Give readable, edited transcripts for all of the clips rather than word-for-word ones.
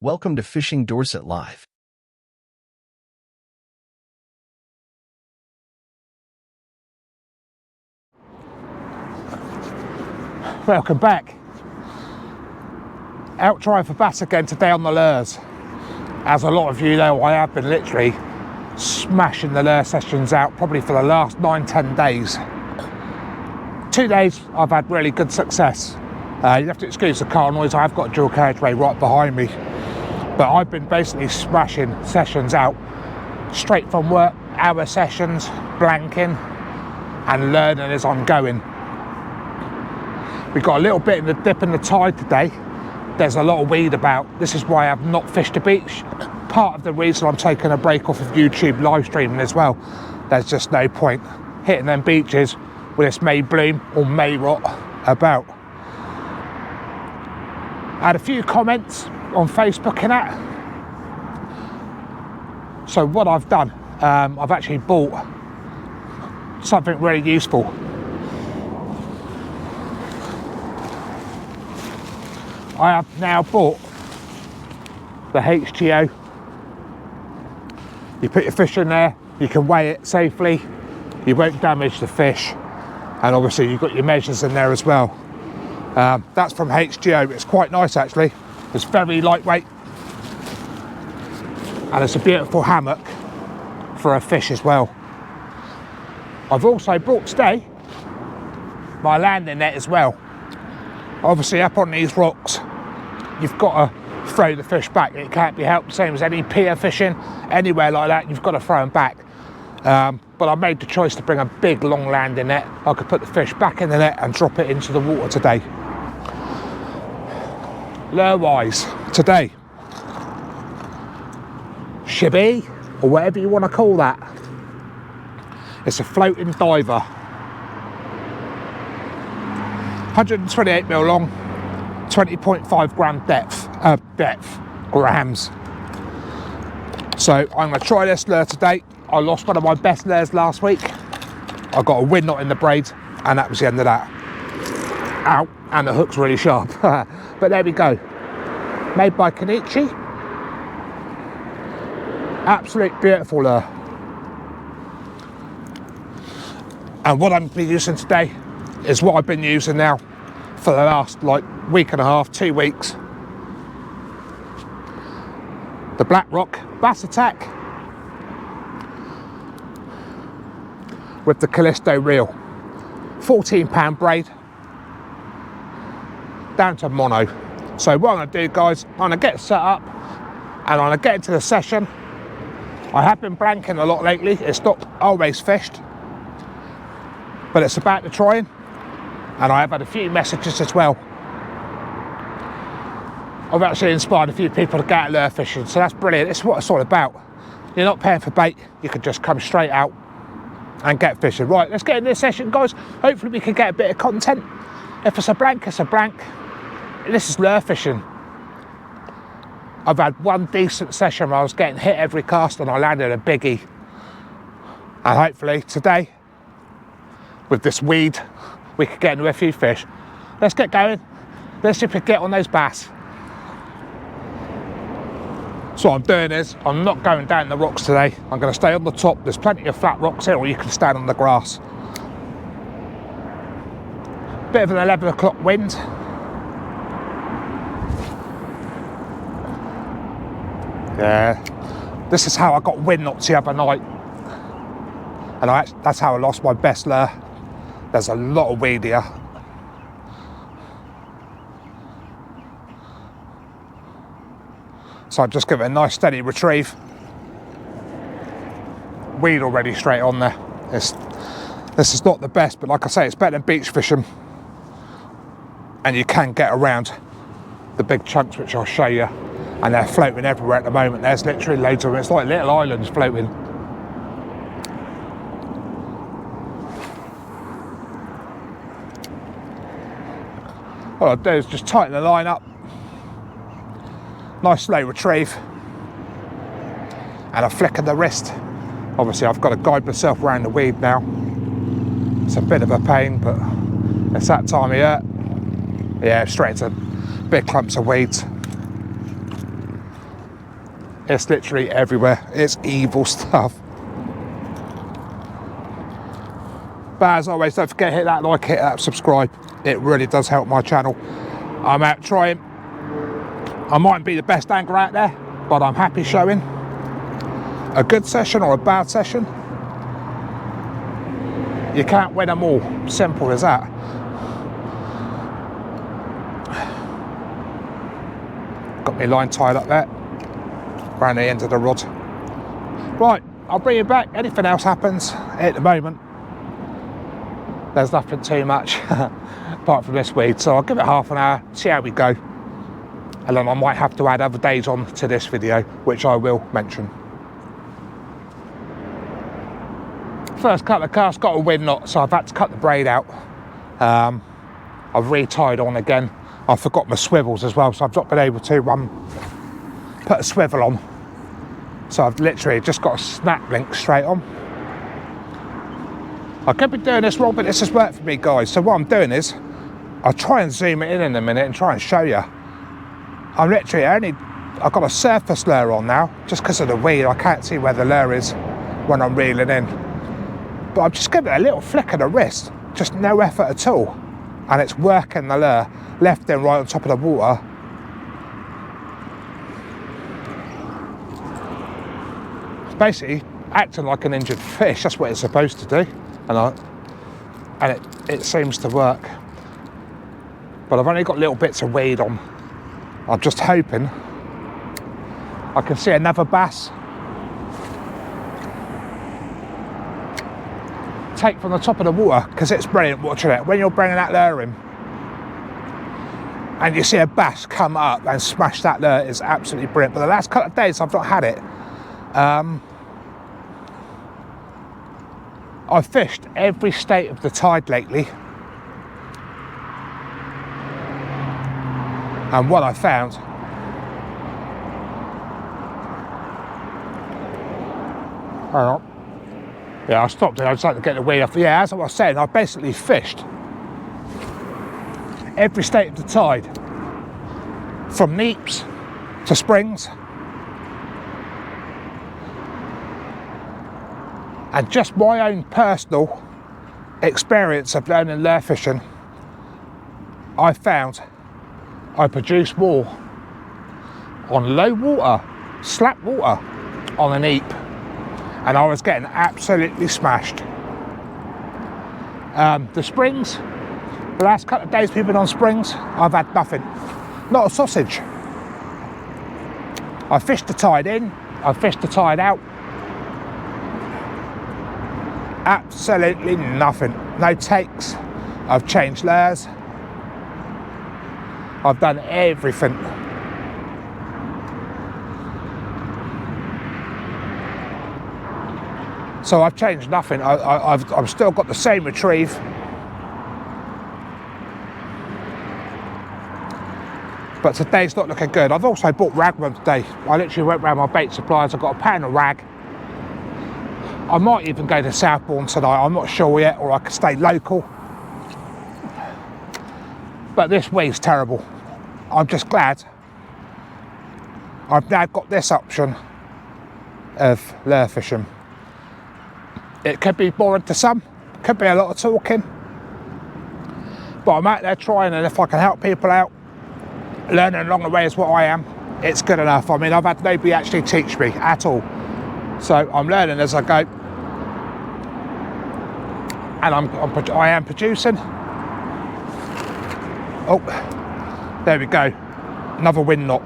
Welcome to Fishing Dorset Live. Welcome back. Out trying for bass again today on the lures. As a lot of you know, I have been literally smashing the lure sessions out probably for the last 9-10 days. 2 days I've had really good success. You have to excuse the car noise, I have got a dual carriageway right behind me. But I've been basically smashing sessions out straight from work, hour sessions, blanking, and learning is ongoing. We've got a little bit in the dip in the tide today. There's a lot of weed about. This is why I've not fished a beach. Part of the reason I'm taking a break off of YouTube live streaming as well. There's just no point hitting them beaches with this May bloom or May rot about. I had a few comments on Facebook and that. So what I've done, I've actually bought something really useful. I have now bought the HTO. You put your fish in there, you can weigh it safely, you won't damage the fish, and obviously you've got your measures in there as well. That's from HTO. It's quite nice actually. It's very lightweight, and it's a beautiful hammock for a fish as well. I've also brought today my landing net as well. Obviously up on these rocks you've got to throw the fish back. It can't be helped, same as any pier fishing, anywhere like that you've got to throw them back. But I made the choice to bring a big long landing net. I could put the fish back in the net and drop it into the water today. Lure wise today, shibby or whatever you want to call that. It's a floating diver, 128mm long, 20.5 gram depth grams. So I'm going to try this lure today. I lost one of my best lures last week. I got a wind knot in the braid and that was the end of that. Ow, and the hook's really sharp. But there we go. Made by Kenichi. Absolute beautiful lure. And what I'm going to be using today is what I've been using now for the last like week and a half, 2 weeks. The Black Rock Bass Attack with the Callisto reel. 14-pound braid down to mono. So what I'm going to do, guys, I'm going to get set up and I'm going to get into the session. I have been blanking a lot lately. It's not always fished, but it's about the trying, and I have had a few messages as well. I've actually inspired a few people to get out lure fishing, so that's brilliant. It's what it's all about. You're not paying for bait, you can just come straight out and get fishing. Right, let's get in this session, guys. Hopefully we can get a bit of content. If it's a blank, it's a blank. This is lure fishing. I've had one decent session where I was getting hit every cast and I landed a biggie. And hopefully today, with this weed, we could get into a few fish. Let's get going. Let's see if we can get on those bass. So what I'm doing is, I'm not going down the rocks today. I'm going to stay on the top. There's plenty of flat rocks here, or you can stand on the grass. Bit of an 11 o'clock wind. Yeah, this is how I got wind knots the other night. And that's how I lost my best lure. There's a lot of weed here. So I'll just give it a nice steady retrieve. Weed already straight on there. This is not the best, but like I say, it's better than beach fishing. And you can get around the big chunks, which I'll show you. And they're floating everywhere at the moment. There's literally loads of them. It's like little islands floating. What I'll do is just tighten the line up. Nice slow retrieve. And a flick of the wrist. Obviously I've got to guide myself around the weed now. It's a bit of a pain, but it's that time of year. Yeah, straight into big clumps of weeds. It's literally everywhere. It's evil stuff. But as always, don't forget to hit that like, hit that subscribe. It really does help my channel. I'm out trying. I mightn't be the best angler out there, but I'm happy showing a good session or a bad session. You can't win them all. Simple as that. Got my line tied up there around the end of the rod. Right, I'll bring you back. Anything else happens at the moment, there's nothing too much apart from this weed. So I'll give it half an hour, see how we go. And then I might have to add other days on to this video, which I will mention. First couple of casts got a wind knot, so I've had to cut the braid out. I've re-tied on again. I forgot my swivels as well, so I've not been able to put a swivel on. So I've literally just got a snap link straight on. I could be doing this wrong, but this has worked for me, guys. So what I'm doing is, I'll try and zoom it in a minute and try and show you. I'm literally I've got a surface lure on now, just because of the weed. I can't see where the lure is when I'm reeling in. But I'm just giving it a little flick of the wrist, just no effort at all. And it's working the lure, left and right on top of the water. It's basically acting like an injured fish. That's what it's supposed to do. And it seems to work. But I've only got little bits of weed on. I'm just hoping I can see another bass. Take from the top of the water, because it's brilliant watching it. When you're bringing that lure in and you see a bass come up and smash that lure, is absolutely brilliant. But the last couple of days I've not had it. I've fished every state of the tide lately, and what I found, hang on. Yeah, I stopped it. I was trying to get the weed off. Yeah, as I was saying, I basically fished every state of the tide, from neaps to springs, and just my own personal experience of learning lure fishing, I found I produce more on low water, slap water, on a neap. And I was getting absolutely smashed. The springs, the last couple of days we've been on springs, I've had nothing. Not a sausage. I fished the tide in, I fished the tide out. Absolutely nothing. No takes. I've changed lures. I've done everything. So I've changed nothing. I've still got the same retrieve. But today's not looking good. I've also bought ragworm today. I literally went round my bait suppliers. I've got a pound of rag. I might even go to Southbourne tonight. I'm not sure yet, or I could stay local. But this weed's terrible. I'm just glad I've now got this option of lure fishing. It could be boring to some, could be a lot of talking, but I'm out there trying, and if I can help people out, learning along the way is what I am, it's good enough. I mean, I've had nobody actually teach me at all, so I'm learning as I go, and I am producing. Oh, there we go, another wind knot.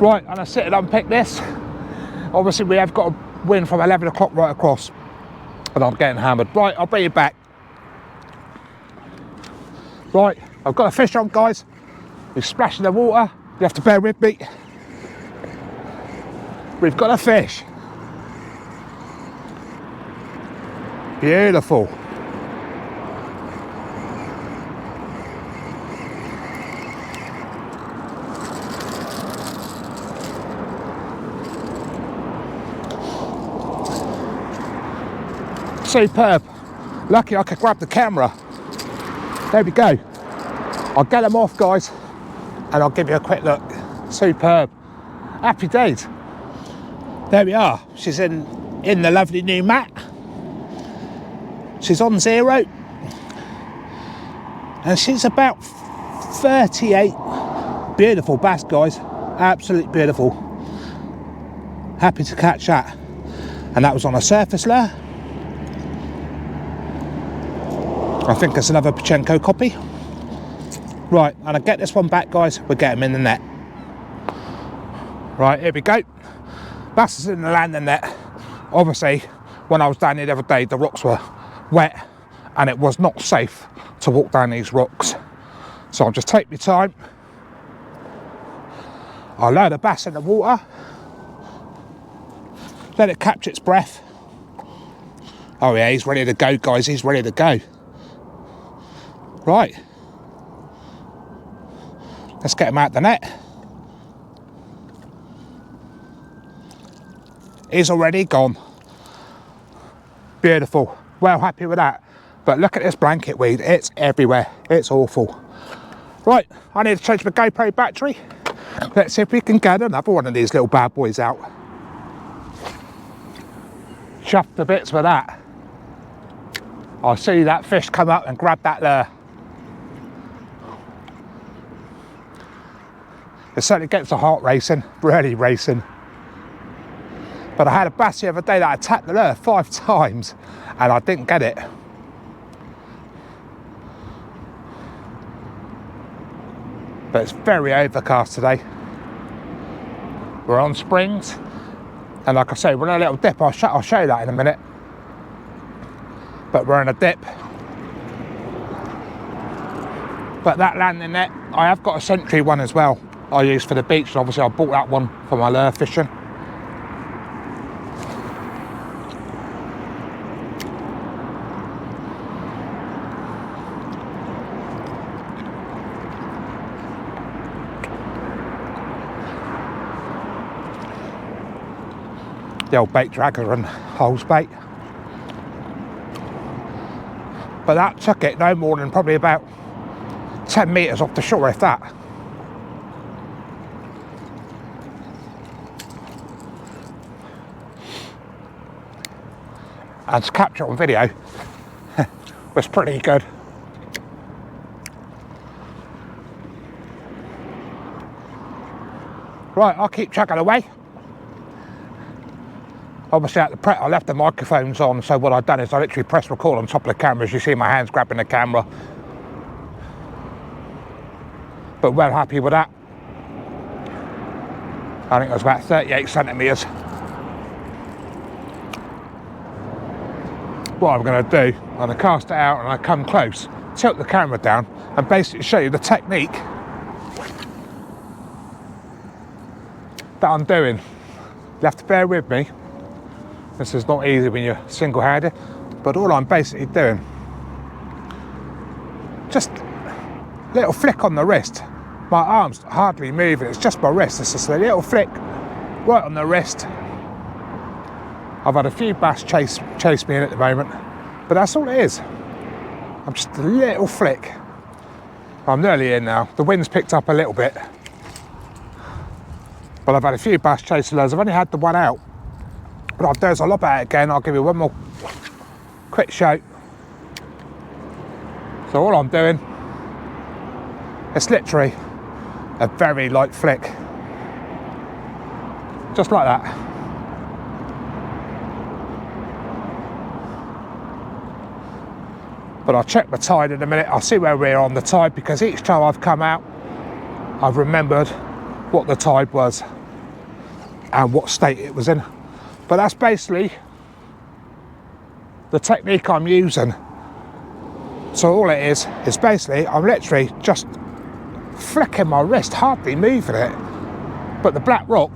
Right, and I sit and unpick this. Obviously we have got a wind from 11 o'clock right across, and I'm getting hammered. Right, I'll bring you back. Right, I've got a fish on, guys. We've splashed in the water. You have to bear with me. We've got a fish. Beautiful. Superb. Lucky I could grab the camera. There we go. I'll get them off, guys, and I'll give you a quick look. Superb. Happy days. There we are. She's in the lovely new mat. She's on 0. And she's about 38. Beautiful bass, guys. Absolutely beautiful. Happy to catch that. And that was on a surface lure. I think it's another Pachenko copy. Right, and I get this one back, guys. We'll get him in the net. Right, here we go. Bass is in the landing net. Obviously, when I was down here the other day, the rocks were wet and it was not safe to walk down these rocks. So I'll just take my time. I'll lower the bass in the water. Let it catch its breath. Oh yeah, he's ready to go, guys. He's ready to go. Right. Let's get him out the net. He's already gone. Beautiful. Well happy with that. But look at this blanket weed. It's everywhere. It's awful. Right, I need to change my GoPro battery. Let's see if we can get another one of these little bad boys out. Chuffed to bits with that. I see that fish come up and grab that lure. It certainly gets the heart racing, really racing. But I had a bass the other day that attacked the lure 5 times and I didn't get it. But it's very overcast today. We're on springs. And like I say, we're in a little dip. I'll show you that in a minute. But we're in a dip. But that landing net, I have got a Sentry one as well. I use for the beach, and obviously I bought that one for my lure fishing. The old bait dragger and holes bait. But that took it no more than probably about 10 metres off the shore, if that. And to capture on video was pretty good. Right, I'll keep chugging away. Obviously at the prep I left the microphones on, so what I've done is I literally press record on top of the camera. As you see my hands grabbing the camera. But well happy with that. I think it was about 38 centimetres. What I'm going to do, I'm going to cast it out and I come close, tilt the camera down and basically show you the technique that I'm doing. You have to bear with me. This is not easy when you're single-handed, but all I'm basically doing, just a little flick on the wrist. My arm's hardly moving, it's just my wrist. It's just a little flick right on the wrist. I've had a few bass chase me in at the moment, but that's all it is. I'm just a little flick. I'm nearly in now. The wind's picked up a little bit, but I've had a few bass chasing lures. I've only had the one out. What I'll do is I'll lob at it again. I'll give you one more quick show. So all I'm doing, it's literally a very light flick, just like that. But I'll check the tide in a minute. I'll see where we're on the tide, because each time I've come out, I've remembered what the tide was and what state it was in. But that's basically the technique I'm using. So all it is basically I'm literally just flicking my wrist, hardly moving it. But the black rock,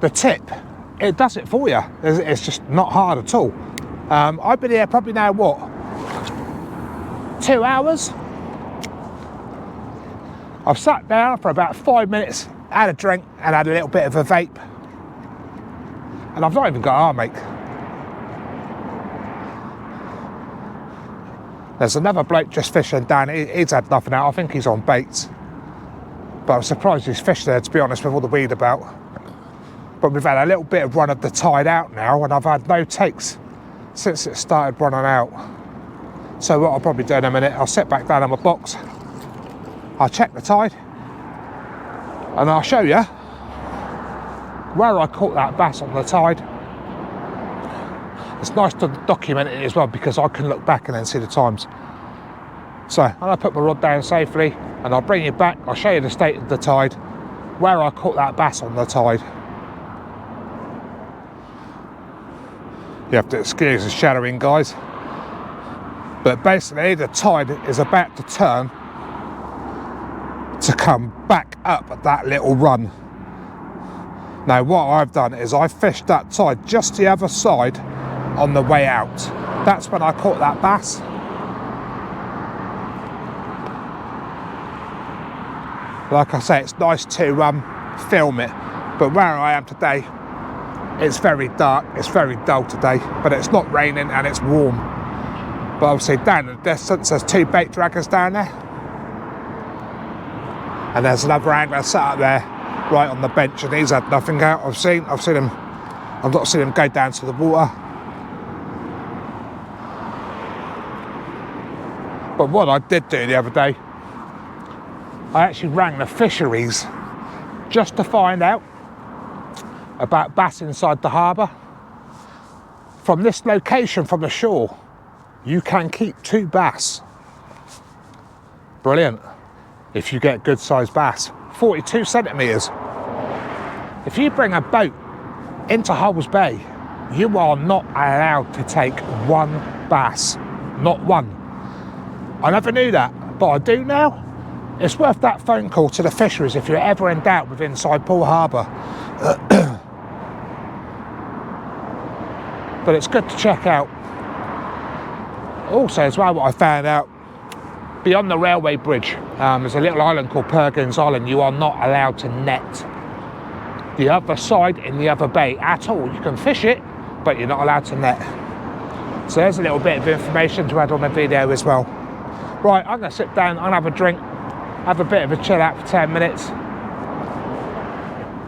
the tip, it does it for you. It's just not hard at all. I've been here probably now, what, 2 hours? I've sat down for about 5 minutes, had a drink and had a little bit of a vape. And I've not even got arm ache. There's another bloke just fishing down. He's had nothing out. I think he's on baits. But I'm surprised there's fish there, to be honest, with all the weed about. But we've had a little bit of run of the tide out now, and I've had no takes since it started running out. So what I'll probably do in a minute, I'll sit back down on my box, I'll check the tide, and I'll show you where I caught that bass on the tide. It's nice to document it as well, because I can look back and then see the times. So I'm going to put my rod down safely, and I'll bring you back, I'll show you the state of the tide, where I caught that bass on the tide. You have to excuse the shadowing, guys. But basically the tide is about to turn to come back up at that little run. Now what I've done is I fished that tide just the other side on the way out. That's when I caught that bass. Like I say, it's nice to film it, but where I am today, it's very dark, it's very dull today, but it's not raining and it's warm. But obviously down in the distance there's two bait draggers down there, and there's another angler sat up there right on the bench, and he's had nothing out. I've not seen him go down to the water. But what I did do the other day, I actually rang the fisheries just to find out about bass inside the harbour. From this location, from the shore, you can keep 2 bass. Brilliant. If you get good sized bass, 42 centimetres. If you bring a boat into Hulls Bay, you are not allowed to take 1 bass. Not 1. I never knew that, but I do now. It's worth that phone call to the fisheries if you're ever in doubt with inside Poole Harbour. But it's good to check out. Also as well, what I found out, beyond the railway bridge, there's a little island called Perkins Island. You are not allowed to net the other side in the other bay at all. You can fish it, but you're not allowed to net. So there's a little bit of information to add on the video as well. Right, I'm going to sit down and have a drink, have a bit of a chill out for 10 minutes.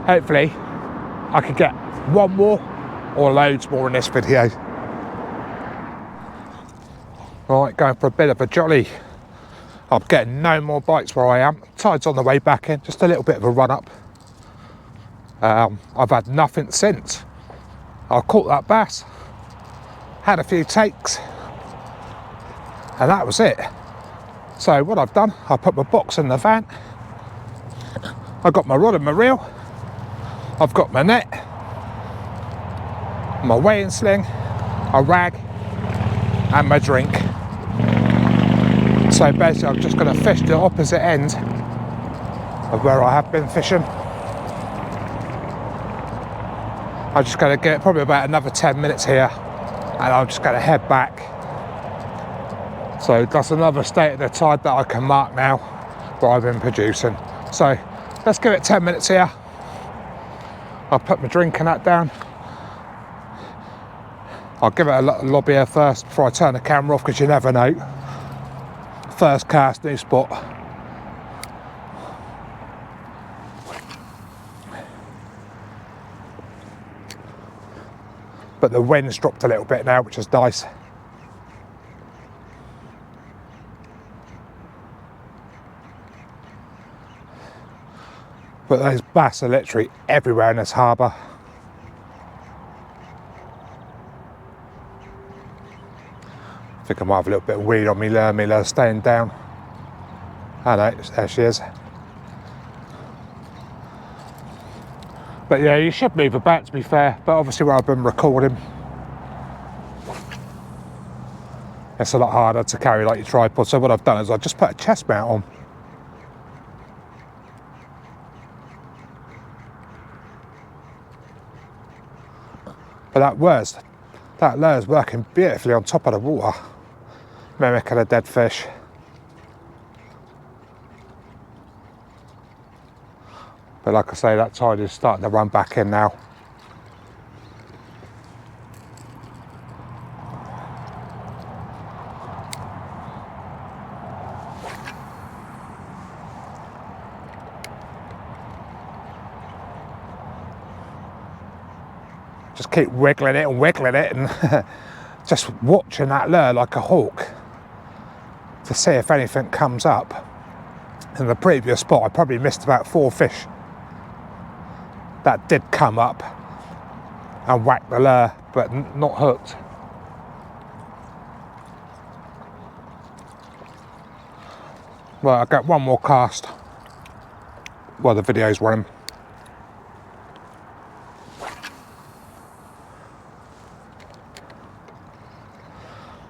Hopefully I could get 1 more or loads more in this video. Right, going for a bit of a jolly. I'm getting no more bites where I am. Tide's on the way back in, just a little bit of a run up. I've had nothing since. I caught that bass, had a few takes, and that was it. So what I've done, I put my box in the van, I've got my rod and my reel, I've got my net, my weighing sling, a rag, and my drink. So basically I'm just going to fish the opposite end of where I have been fishing. I'm just going to get probably about another 10 minutes here, and I'm just going to head back. So that's another state of the tide that I can mark now where I've been producing. So let's give it 10 minutes here. I'll put my drink and that down. I'll give it a lob here first before I turn the camera off, because you never know. First cast, new spot. But the wind's dropped a little bit now, which is nice. But there's bass are literally everywhere in this harbour. I think I might have a little bit of weed on me there staying down. I know, there she is. But yeah, you should move about, to be fair, but obviously where I've been recording, it's a lot harder to carry like your tripod. So what I've done is I've just put a chest mount on. But that lure's working beautifully on top of the water, mimicking a dead fish. But like I say, that tide is starting to run back in now. just keep wiggling it and just watching that lure like a hawk to see if anything comes up. In the previous spot, I probably missed about 4 fish that did come up and whack the lure, but not hooked. Well, I'll get one more cast while the video's running.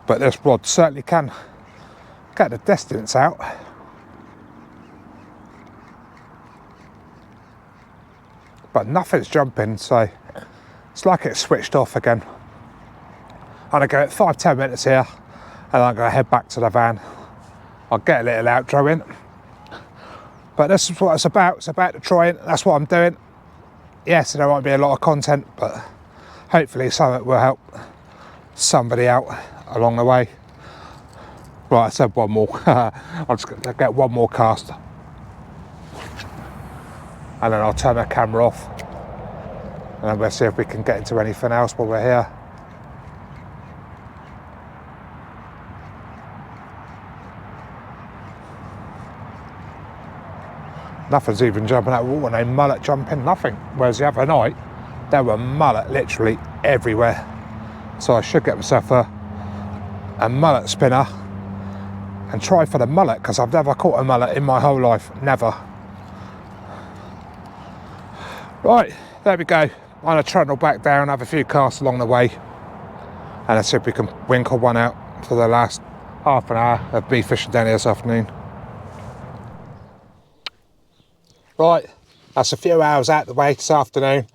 But this rod certainly can get the distance out. But nothing's jumping, so it's like it's switched off again. I'm gonna go at 5-10 minutes here, and I'm gonna head back to the van. I'll get a little outro in. But this is what it's about. It's about the trying. That's what I'm doing. Yes, there might be a lot of content, but hopefully something will help somebody out along the way. Right, I said one more. I'll just get one more cast, and then I'll turn the camera off, and then we'll see if we can get into anything else while we're here. Nothing's even jumping out of water, no mullet jumping, nothing. Whereas the other night, there were mullet literally everywhere. So I should get myself a mullet spinner and try for the mullet, because I've never caught a mullet in my whole life, never. Right, there we go. I'm gonna trundle back down, have a few casts along the way, and let's see if we can winkle one out for the last half an hour of me fishing down here this afternoon. Right, that's a few hours out the way this afternoon.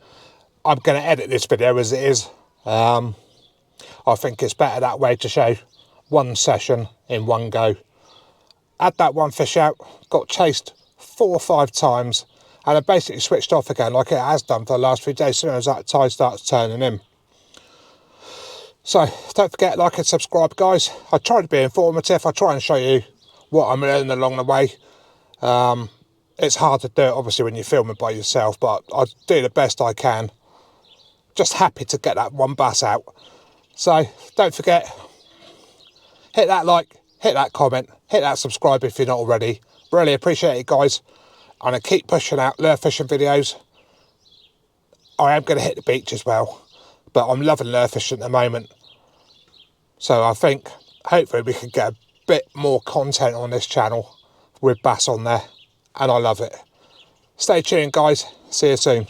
I'm going to edit this video as it is. I think it's better that way to show one session in one go. Had that one fish out, got chased 4 or 5 times, and it basically switched off again like it has done for the last few days as soon as that tide starts turning in. So don't forget, like and subscribe, guys. I try to be informative. I try and show you what I'm learning along the way. It's hard to do it obviously when you're filming by yourself, but I do the best I can. Just happy to get that one bass out. So don't forget, hit that like, hit that comment, hit that subscribe if you're not already. Really appreciate it, guys. I'm going to keep pushing out lure fishing videos. I am going to hit the beach as well, but I'm loving lure fishing at the moment. So I think hopefully we can get a bit more content on this channel with bass on there. And I love it. Stay tuned, guys. See you soon.